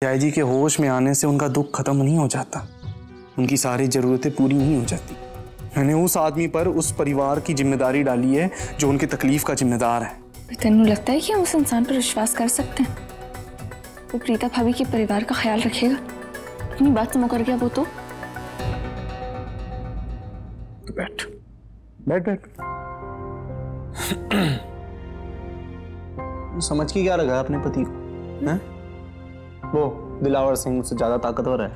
जय जी के होश में आने से उनका दुख खत्म नहीं हो जाता, उनकी सारी जरूरतें पूरी नहीं हो जाती। मैंने उस आदमी पर उस परिवार की जिम्मेदारी डाली है जो उनकी तकलीफ का जिम्मेदार है। तेनू लगता है कि हम उस इंसान पर विश्वास कर सकते हैं? वो प्रीता भाभी के परिवार का ख्याल रखेगा? अपनी बात से मुकर गया वो तो। बैठ बैठ बैठ। समझ के क्या रखा है अपने पति को? हैं? वो दिलावर सिंह मुझसे ज्यादा ताकतवर है।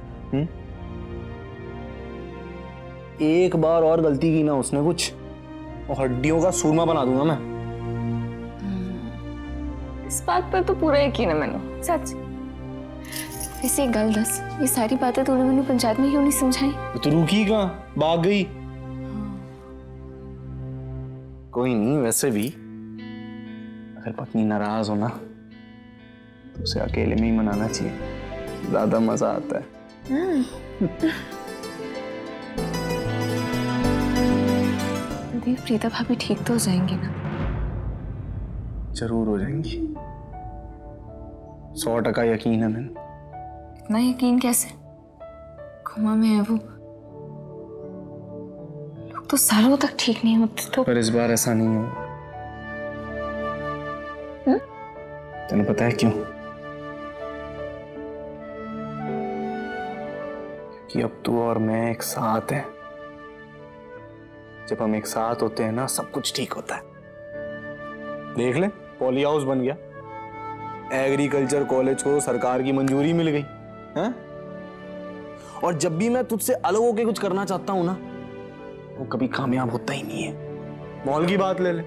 एक बार और गलती की ना उसने कुछ, और हड्डियों का सूरमा बना दूंगा मैं। इस बात पर तो पूरा यकीन है मैंने, सच। वैसे एक गल दस, ये सारी बातें तूने मैंने पंचायत में क्यों नहीं समझाई? तो रुकी कहाँ, भाग गई। कोई नहीं, वैसे भी अगर पत्नी नाराज हो ना तो उसे अकेले में ही मनाना चाहिए, ज्यादा मजा आता है। देव, प्रीता भाभी ठीक तो हो जाएंगी ना? जरूर हो जाएंगी, 100% यकीन है मैंने। इतना यकीन कैसे? कोमा में है वो, लोग तो सालों तक ठीक नहीं होते तो। पर इस बार ऐसा नहीं होगा। तेने पता है क्यों? कि अब तू और मैं एक साथ हैं। जब हम एक साथ होते हैं ना, सब कुछ ठीक होता है। देख ले, पॉली हाउस बन गया, एग्रीकल्चर कॉलेज को सरकार की मंजूरी मिल गई है? और जब भी मैं तुझसे अलग होके कुछ करना चाहता हूं ना, वो कभी कामयाब होता ही नहीं है। मॉल की बात ले ले,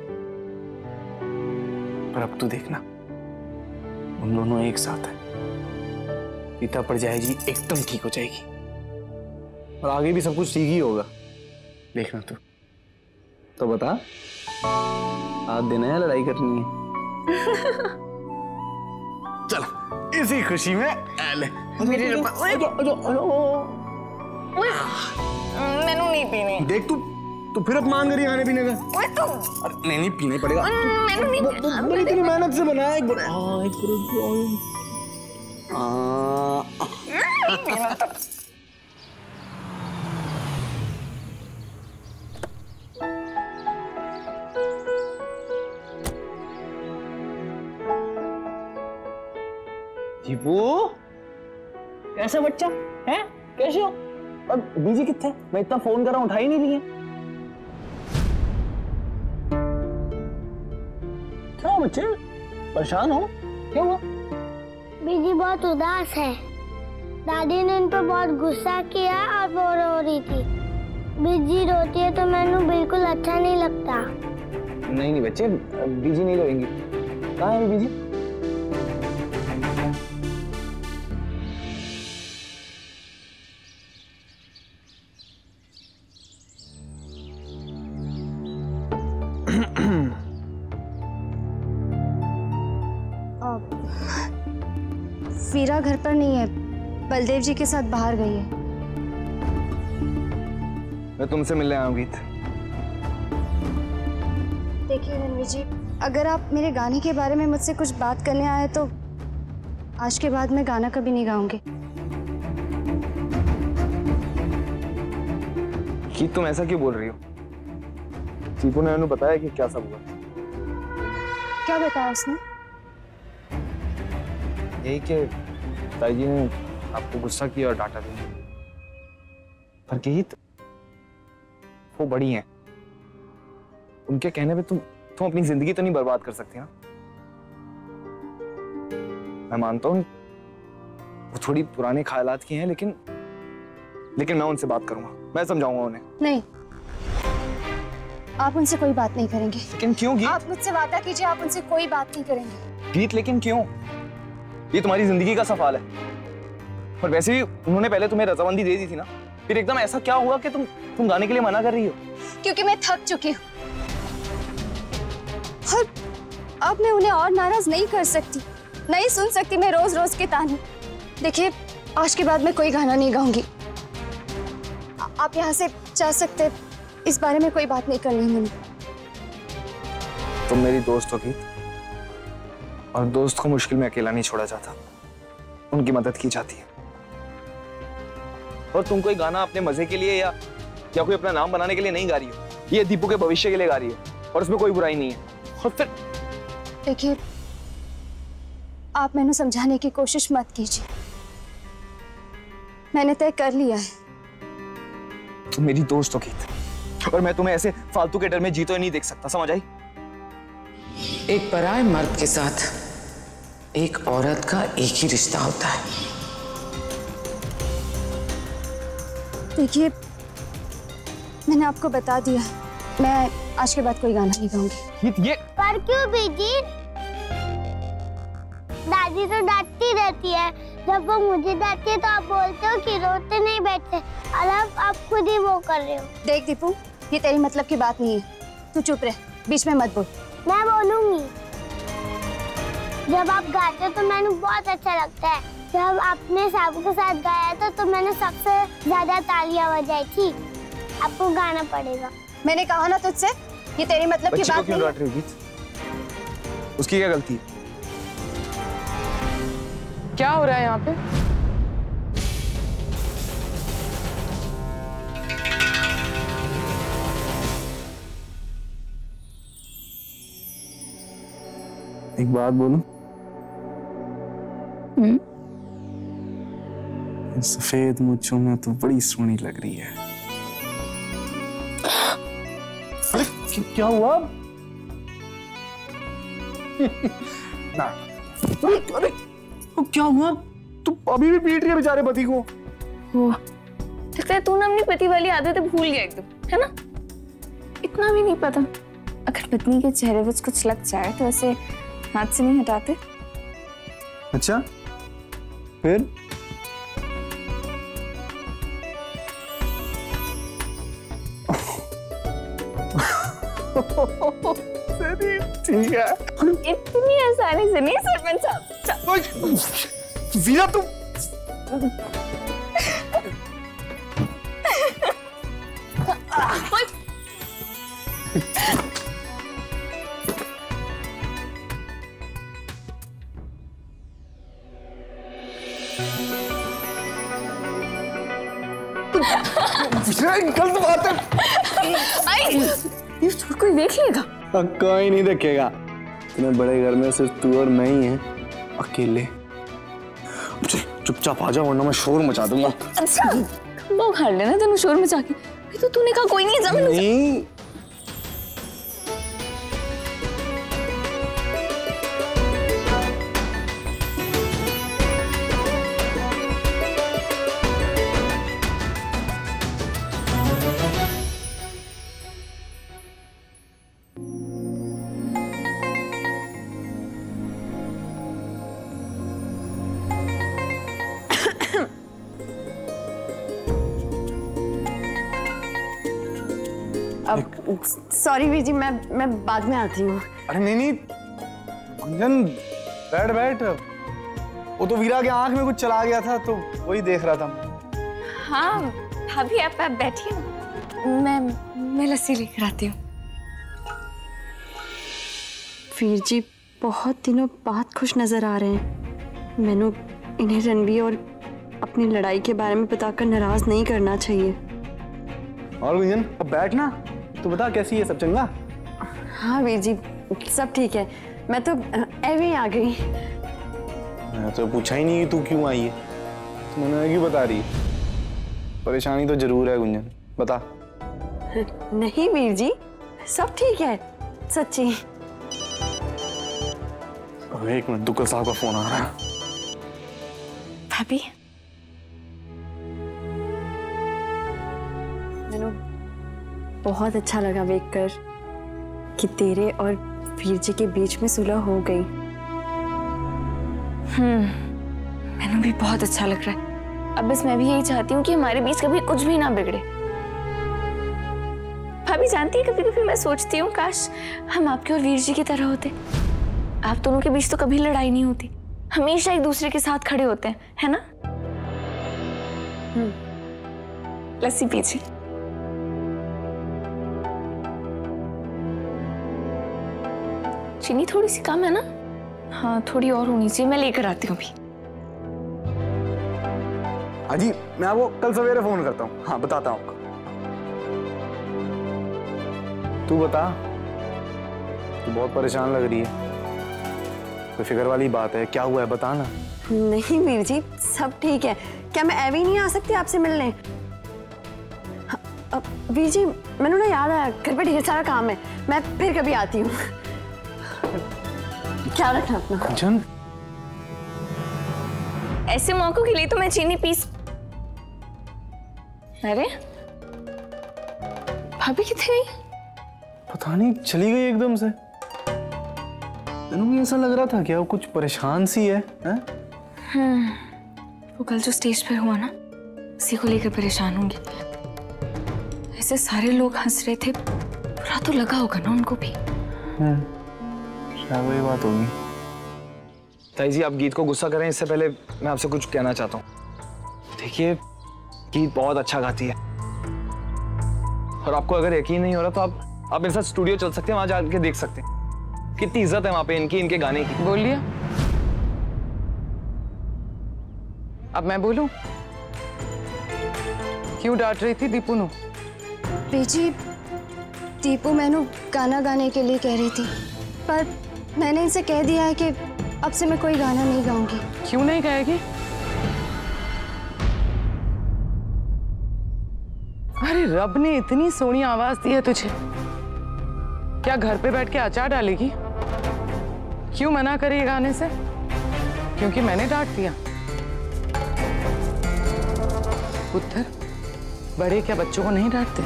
पर अब तू देखना, हम दोनों एक साथ हैं। प्रीता पड़ जाएगी, एकदम ठीक हो जाएगी, और आगे भी सब कुछ ठीक ही होगा। देखना तू। तो बता, आज दिन है लड़ाई करनी है? चल इसी खुशी में ले मेरे मैनू नहीं पीनी। देख तू फिर अपमान करी खाने पीने का। अरे नहीं पीने पड़ेगा। मैंने इतनी मेहनत से बनाया। जीपू, कैसा बच्चा है? कैसे हो? अब बीजी किथे? मैं इतना फोन कर रहा हूं, उठा ही नहीं रही है। क्या बच्चे, परेशान हो? क्या हुआ? बीजी बहुत उदास है। दादी ने इन पर बहुत गुस्सा किया और वो रो रही थी। बीजी रोती है तो मैंने बिल्कुल अच्छा नहीं लगता। नहीं बच्चे, बीजी नहीं रोएंगी। कहाँ है बीजी? वीरा घर पर नहीं है, बलदेव जी के साथ बाहर गई है। मैं तुमसे मिलने आया हूं गीत। देखिए रणवीर जी, अगर आप मेरे गाने के बारे में मुझसे कुछ बात करने आए तो आज के बाद मैं गाना कभी नहीं गाऊंगी। गीत, तुम ऐसा क्यों बोल रही हो? चीपू ने उन्हें बताया कि क्या सब हुआ? क्या बताया उसने? यही कि ताई जी ने आपको गुस्सा किया और डांटा दिया। पर गीत, वो बड़ी हैं, उनके कहने पे तुम अपनी जिंदगी तो नहीं बर्बाद कर सकती ना। मैं मानता हूँ वो थोड़ी पुराने ख्यालात की हैं, लेकिन मैं उनसे बात करूंगा, मैं समझाऊंगा उन्हें। नहीं, आप उनसे कोई बात नहीं करेंगे। लेकिन क्यों गीत? आप मुझसे वादा कीजिए, आप उनसे कोई बात नहीं करेंगे। गीत, लेकिन क्यों? ये तुम्हारी जिंदगी का सवाल है। और वैसे भी उन्होंने पहले तुम्हें रजामंदी दे दी थी ना, फिर एकदम ऐसा क्या हुआ कि तुम गाने के लिए मना कर रही हो? क्योंकि मैं थक चुकी हूँ और अब मैं उन्हें और नाराज नहीं कर सकती, नहीं सुन सकती मैं रोज रोज के ताने। देखिए, आज के बाद मैं कोई गाना नहीं गाऊंगी। आप यहाँ से जा सकते, इस बारे में कोई बात नहीं करनी मैंने। तुम मेरी दोस्त होगी, और दोस्त को मुश्किल में अकेला नहीं छोड़ा जाता। उनकी मदद की जाती है। और तुम कोई गाना अपने मजे के लिए या कोई अपना नाम बनाने के लिए नहीं गा रही हो, ये दीपू के भविष्य के लिए गा रही हो, और उसमें कोई बुराई नहीं है। और फिर देखिए, आप मैंने समझाने की कोशिश मत कीजिए, मैंने तय कर लिया है। तुम मेरी दोस्त हो गीत, और मैं तुम्हें ऐसे फालतू के डर में जीते हुए नहीं देख सकता, समझ आई? एक पराये मर्द के साथ एक औरत का एक ही रिश्ता होता है। देखिए, मैंने आपको बता दिया, मैं आज के बाद कोई गाना नहीं गाऊंगी। ये पर क्यों बीजी? दादी तो डांटती रहती है, जब वो मुझे डांटती है तो आप बोलते हो कि रोते नहीं बैठते, और अब आप खुद ही वो कर रहे हो। देख दीपू, ये तेरी मतलब की बात नहीं है, तू चुप रह, बीच में मत बोल। मैं बोलूंगी। जब आप गाते हो तो मैंने बहुत अच्छा लगता है। जब आपने साबू के साथ गाया था तो मैंने सबसे ज्यादा तालियां बजाई थी। आपको गाना पड़ेगा। मैंने कहा ना तुझसे, ये तेरी मतलब की बच्ची को बात क्यों नहीं डांट रही हो गीत? उसकी क्या गलती है? क्या हो रहा है यहाँ पे? एक बात बोलूं? सफेद मूंछों में तो बड़ी सोहनी लग रही है। अरे क्या हुआ? ना अरे क्या हुआ? तू अभी भी पीट रही है बेचारे पति को। लगता है तू ना अपनी पति वाली आदतें भूल गया एकदम, है ना? इतना भी नहीं पता, अगर पत्नी के चेहरे पर कुछ लग जाए तो ऐसे हाथ से नहीं हटाते। अच्छा, फिर? ठीक है। इतनी आसानी से नहीं सरपंच साहब। वीरा तुम गलत बात है। ये छोड़ कोई देख लेगा? कोई नहीं देखेगा। इतने बड़े घर में सिर्फ तू और मैं ही हैं, अकेले। चुपचाप आ जा वरना मैं शोर मचा दूंगा। अच्छा, वो खा लेना तेनू शोर मचा के। तो तूने कहा कोई नहीं, जमीन नहीं। अब सॉरी वीर जी, मैं बाद में आती हूँ। अरे नहीं गुंजन, बैठ बैठ। वो तो वीरा के आंख में कुछ चला गया था तो वही देख रहा था। हाँ भाभी, आप बैठिए ना, मैं लस्सी लेकर आती हूँ। वीर जी बहुत दिनों बाद खुश नजर आ रहे हैं। मैंने इन्हें रणबीर और अपनी लड़ाई के बारे में बताकर नाराज नहीं करना चाहिए। और गुंजन अब बैठ ना, तू बता कैसी है, सब चंगा? हाँ वीर जी, सब ठीक है। मैं तो ऐवे ही आ गई। मैं तो पूछा ही नहीं कि तू क्यों आई है, तू मैंने क्यों बता रही है? परेशानी तो जरूर है गुंजन, बता। नहीं वीर जी, सब ठीक है, सच्ची। एक मिनट, दुग्गल साहब का फोन आ रहा है। भाभी, मैंने बहुत अच्छा लगा देखकर कि तेरे और वीर जी के बीच में सुलह हो गई। मैंने भी बहुत अच्छा लग रहा है। अब बस मैं भी यही चाहती हूँ कि हमारे बीच कभी कुछ भी ना बिगड़े। भाभी जानती है, कभी कभी मैं सोचती हूँ काश हम आपके और वीर जी की तरह होते। आप दोनों के बीच तो कभी लड़ाई नहीं होती, हमेशा एक दूसरे के साथ खड़े होते हैं, है ना? लस्सी पीजिए। चीनी थोड़ी सी कम है ना? हाँ थोड़ी और होनी चाहिए, मैं लेकर आती हूँ अभी। अजी मैं आपको कल सवेरे फोन करता हूँ। हाँ बताता हूँ आपको। तू बता, तू बहुत परेशान लग रही है, कोई फिक्र वाली बात है? क्या हुआ है बता ना। नहीं वीर जी, सब ठीक है। क्या मैं अभी नहीं आ सकती आपसे मिलने? वीर जी मैंने ना याद आया, घर पे ढेर सारा काम है, मैं फिर कभी आती हूँ। क्या रखना अपना। कंचन, ऐसे मौकों के लिए तो मैं चीनी पीस। अरे भाभी कितने गई? पता नहीं चली गई एकदम से। तेनू भी ऐसा लग रहा था क्या? वो कुछ परेशान सी है, हैं? वो कल जो स्टेज पर हुआ ना, उसी को लेकर परेशान होंगी। ऐसे सारे लोग हंस रहे थे, बुरा तो लगा होगा ना उनको भी। शायद वही बात होगी। ताई जी, आप गीत को गुस्सा करें इससे पहले मैं आपसे कुछ कहना चाहता हूँ। देखिए, गीत बहुत अच्छा गाती है और आपको अगर यकीन नहीं हो रहा तो आप मेरे साथ स्टूडियो चल सकते हैं, वहां जाके देख सकते हैं। कितनी इज्जत है वहां पे इनकी, इनके गाने की। बोलिए। अब मैं बोलूं? क्यों डांट रही थी दीपू नु? बेजी, दीपू मैनू गाना गाने के लिए कह रही थी, पर मैंने इनसे कह दिया है कि अब से मैं कोई गाना नहीं गाऊंगी। क्यों नहीं गाएगी? अरे रब ने इतनी सोहनी आवाज दी है तुझे, क्या घर पे बैठ के अचार डालेगी? क्यों मना करी ये गाने से? क्योंकि मैंने डांट दिया? पुत्र, बड़े क्या बच्चों को नहीं डांटते?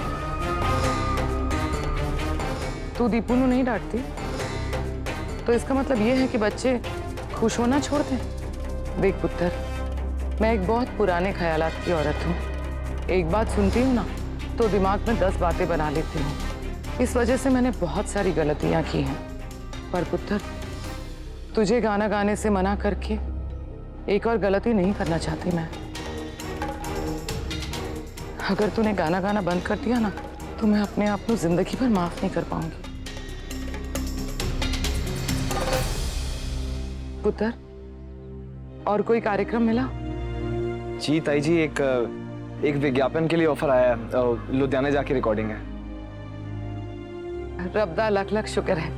तू दीपू को नहीं डांटती तो इसका मतलब ये है कि बच्चे खुश होना छोड़ दें। देख पुत्र, मैं एक बहुत पुराने ख्यालात की औरत हूँ। एक बात सुनती हूँ ना तो दिमाग में 10 बातें बना लेती हूँ। इस वजह से मैंने बहुत सारी गलतियां की हैं। पर पुत्र, तुझे गाना गाने से मना करके एक और गलती नहीं करना चाहती मैं। अगर तूने गाना गाना बंद कर दिया ना तो मैं अपने आप को जिंदगी भर माफ नहीं कर पाऊंगी। पुत्र, और कोई कार्यक्रम मिला? जी ताई जी, एक विज्ञापन के लिए ऑफर आया है, लुधियाना जाके रिकॉर्डिंग है। रब्दा लख लख शुक्र है,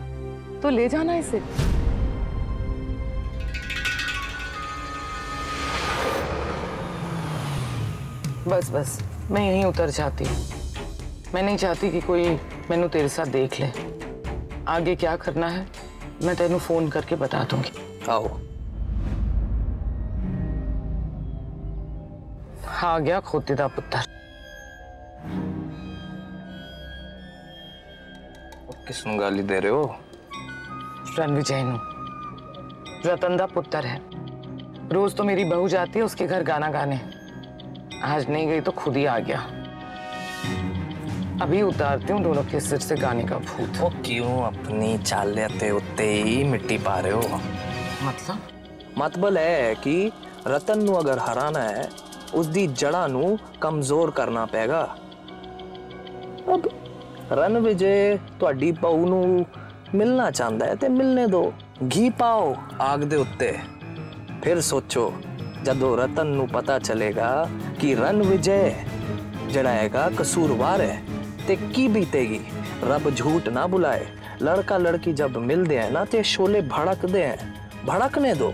तो ले जाना इसे। बस बस, मैं यहीं उतर जाती हूँ। मैं नहीं चाहती कि कोई मैनू तेरे साथ देख ले। आगे क्या करना है मैं तेनू फोन करके बता दूंगी। आओ। आ गया खोती दा पुत्र। किसनु गाली दे रहे हो? रणविजय नु। रतन दा पुत्र है। रोज तो मेरी बहू जाती है उसके घर गाना गाने। आज नहीं गई तो खुद ही आ गया। अभी उतारती हूँ दोनों के सिर से गाने का भूत। वो क्यों अपनी चाले ते उत्ते ही मिट्टी पा रहे हो? मतलब है कि रतन नु अगर हराना है उसकी जड़ा नु कमजोर करना पेगा। अब रणविजय तुहाडी बहू नु मिलना चाहता है ते मिलने दो। घी पाओ आग दे उत्ते, फिर सोचो जदों रतन नु पता चलेगा कि रणविजय जड़ा हैगा कसूरवार है ते की बीतेगी। रब झूठ ना बुलाए, लड़का लड़की जब मिलते हैं ना ते शोले भड़कते हैं। भड़कने दो।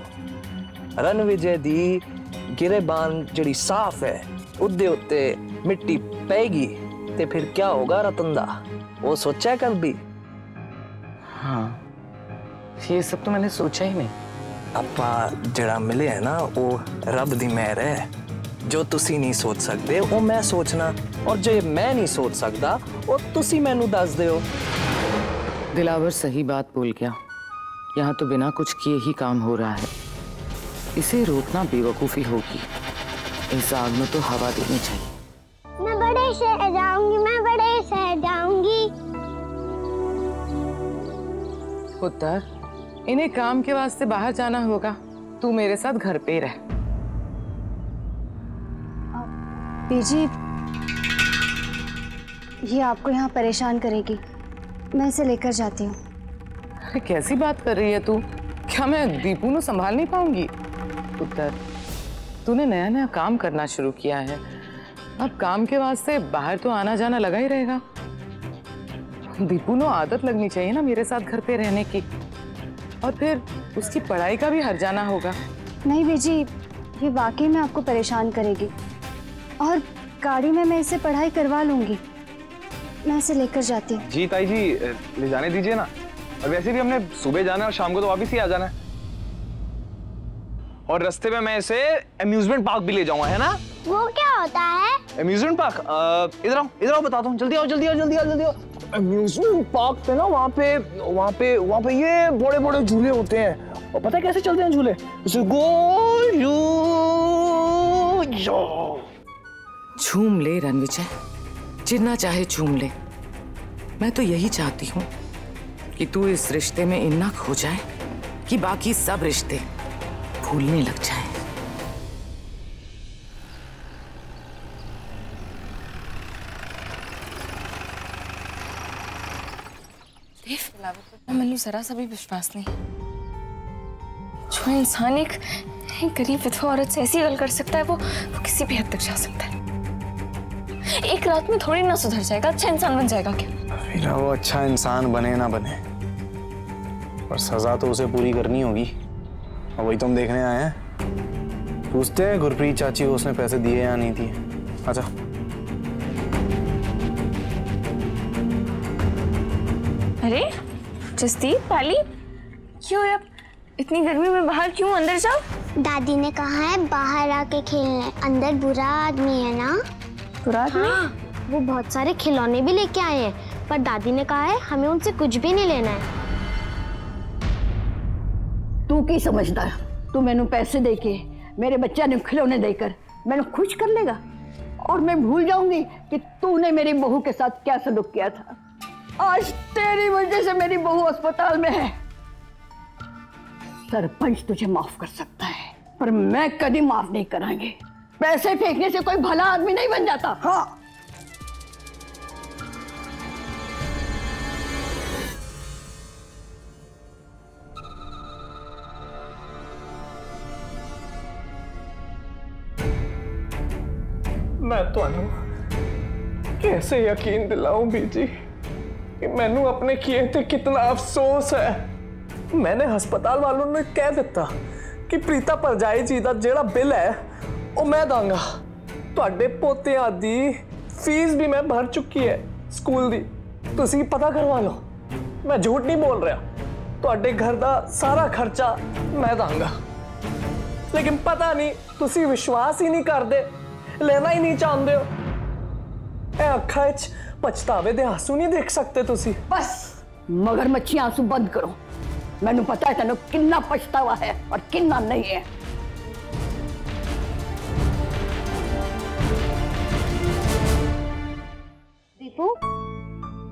रणविजय दी गिरेबान जड़ी साफ है उदे उत्ते मिट्टी पेगी ते फिर क्या होगा रतन दा? वो सोचा है कभी? हाँ, ये सब तो मैंने सोचा ही नहीं। अपा जड़ा मिले है ना वो रब दी मेहर है। जो तुसी नहीं सोच सकते वो मैं सोचना, और जो मैं नहीं सोच सकता वो तुसी मैनू दस दियो। दिलावर सही बात बोल गया। यहाँ तो बिना कुछ किए ही काम हो रहा है। इसे रोकना बेवकूफी होगी। इस आग में तो हवा देनी चाहिए। मैं बड़े शहर जाऊंगी, मैं बड़े शहर जाऊंगी। पुत्र, इन्हें काम के वास्ते बाहर जाना होगा। तू मेरे साथ घर पे रह। बीजी, ये आपको यहाँ परेशान करेगी, मैं इसे लेकर जाती हूँ। अरे कैसी बात कर रही है तू? क्या मैं दीपू को संभाल नहीं पाऊंगी? पुत्र, तूने नया नया काम करना शुरू किया है, अब काम के वास्ते बाहर तो आना जाना लगा ही रहेगा। दीपू नो आदत लगनी चाहिए ना मेरे साथ घर पे रहने की, और फिर उसकी पढ़ाई का भी हर जाना होगा। नहीं बीजी, ये वाकई में आपको परेशान करेगी, और गाड़ी में मैं इसे पढ़ाई करवा लूंगी। मैं इसे लेकर जाती हूँ। जी ताई जी, ले जाने दीजिए ना। और वैसे भी हमने सुबह जाना है और शाम को तो वापस ही आ जाना है। और रास्ते में मैं इसे अम्यूजमेंट पार्क भी ले जाऊंगा, है ना? वो क्या होता है? अम्यूजमेंट पार्क, इधर आओ बताता हूँ। जल्दी आओ। अम्यूजमेंट पार्क पे ना वहाँ पे ये बड़े बड़े झूले होते हैं, और पता है कैसे चलते हैं झूले? झूम ले रणविजय, जितना चाहे झूम ले। मैं तो यही चाहती हूँ कि तू इस रिश्ते में इतना खो जाए कि बाकी सब रिश्ते भूलने लग जाए। ਮੈਨੂੰ जरा सा भी विश्वास नहीं जो इंसान एक गरीब विधवा औरत से ऐसी गल कर सकता है, वो किसी भी हद तक जा सकता है। एक रात में थोड़ी ना सुधर जाएगा, अच्छा इंसान बन जाएगा क्या? फिर वो अच्छा इंसान बने ना बने, पर सजा तो उसे पूरी करनी होगी। और वही तो हम देखने आए हैं। पूछते हैं गुरप्रीत चाची को उसने पैसे दिए या नहीं दिए। अच्छा अरे जसदीप, पाली, क्यों अब इतनी गर्मी में बाहर क्यों? अंदर जाओ। दादी ने कहा है बाहर आके खेलने, अंदर बुरा आदमी है ना। बुरा आदमी? हाँ, वो बहुत सारे खिलौने भी लेके आए हैं, पर दादी ने कहा है हमें उनसे कुछ भी नहीं लेना है। तू की समझदा है? तू मैनू पैसे देके मेरे बच्चे ने खिलौने देकर मैनू खुश कर लेगा, और मैं भूल जाऊंगी कि तूने मेरी बहू के साथ क्या सलूक किया था। आज तेरी वजह से मेरी बहू अस्पताल में है। सरपंच तुझे माफ कर सकता है, पर मैं कभी माफ नहीं करांगी। पैसे फेंकने से कोई भला आदमी नहीं बन जाता। हाँ, मैं ਤੁਹਾਨੂੰ कैसे यकीन दिलाऊं बीजी कि मैनू अपने किए थे कितना अफसोस है। मैंने हस्पताल वालों ने कह दिता कि प्रीता परजाई जी का जेड़ा बिल है वो मैं दांगा। तुहाडे पोतियां दी फीस भी मैं भर चुकी है स्कूल दी, तुसी पता करवा लो। मैं झूठ नहीं बोल रहा, तुहाडे घर का सारा खर्चा मैं दांगा। लेकिन पता नहीं तुसी विश्वास ही नहीं करदे, लेना ही नहीं चाहते हो। अखा च पछतावे दे आंसू नहीं देख सकते तुसी? बस मगरमच्छी आंसू बंद करो। मैनू पता है तेनू कितना पछतावा है और कितना नहीं है। दीपू,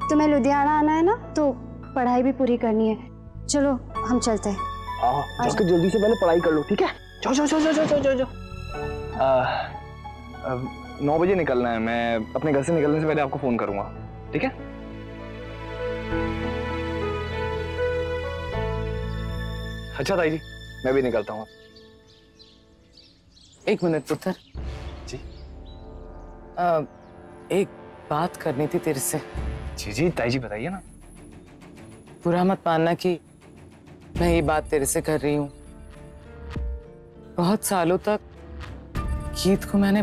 तुम्हें लुधियाना आना है ना, तो पढ़ाई भी पूरी करनी है। चलो हम चलते हैं। जल्दी से पहले पढ़ाई कर लो, ठीक है? जाओ। 9 बजे निकलना है। मैं अपने घर से निकलने से पहले आपको फोन करूंगा, ठीक है? अच्छा ताई जी, मैं भी निकलता हूँ। एक मिनट पुत्र जी। एक बात करनी थी तेरे से। जी ताई जी, बताइए ना। बुरा मत मानना कि मैं ये बात तेरे से कर रही हूँ। बहुत सालों तक गीत को मैंने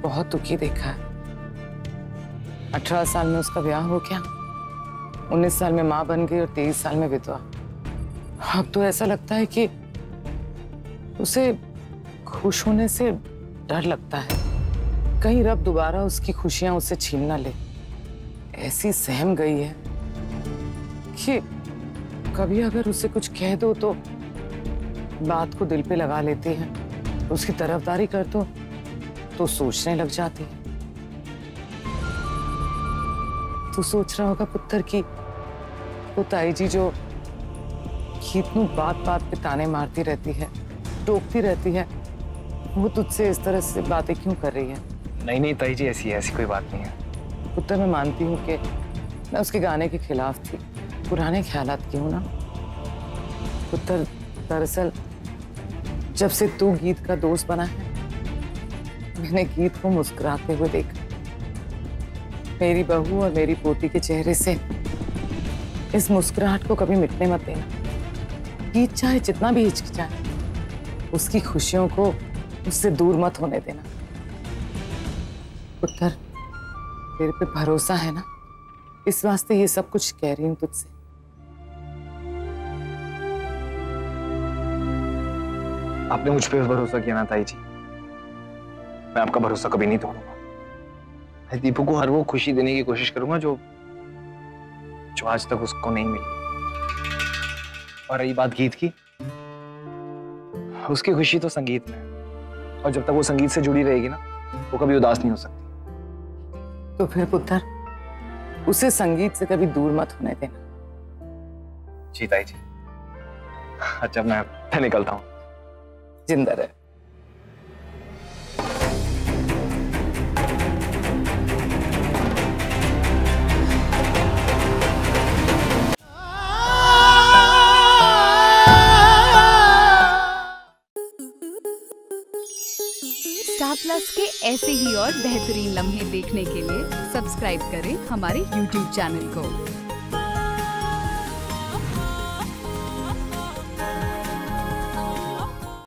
बहुत दुखी देखा है। 18 साल में उसका ब्याह हो गया, 19 साल में माँ बन गई और 23 साल में विधवा। अब तो ऐसा लगता है कि उसे खुश होने से डर लगता है, कहीं रब दोबारा उसकी खुशियां उससे छीन ना ले। ऐसी सहम गई है कि कभी अगर उसे कुछ कह दो तो बात को दिल पे लगा लेती है, उसकी तरफदारी कर दो तो सोचने लग जाती है। तू सोच रहा होगा पुत्र की वो ताई जी जो गीत नू बात बात पे ताने मारती रहती है, टोकती रहती है, वो तुझसे इस तरह से बातें क्यों कर रही है? नहीं ताई जी, ऐसी कोई बात नहीं है। पुत्र, मैं मानती हूँ कि मैं उसके गाने के खिलाफ थी, पुराने ख्यालात की हूँ ना पुत्र। दरअसल जब से तू गीत का दोस्त बना है, मैंने गीत को मुस्कुराते हुए देखा। मेरी बहू और मेरी पोती के चेहरे से इस मुस्कुराहट को कभी मिटने मत देना। गीत चाहे जितना भी हिचकिचाए, उसकी खुशियों को उससे दूर मत होने देना। पुत्र, तेरे पे भरोसा है ना, इस वास्ते ये सब कुछ कह रही हूं तुझसे। आपने मुझ पे भरोसा किया ना ताई जी, मैं आपका भरोसा कभी नहीं तोड़ूंगा। मैं दीपू को हर वो खुशी देने की कोशिश करूंगा जो आज तक उसको नहीं मिली। और रही बात गीत की, उसकी खुशी तो संगीत में है, और जब तक वो संगीत से जुड़ी रहेगी ना, वो कभी उदास नहीं हो सकती। तो फिर पुत्र, उसे संगीत से कभी दूर मत होने देना। जी ताई जी। अच्छा, मैं निकलता हूँ। जिंदा रहे। स्टार प्लस के ऐसे ही और बेहतरीन लम्हे देखने के लिए सब्सक्राइब करें हमारे YouTube चैनल को।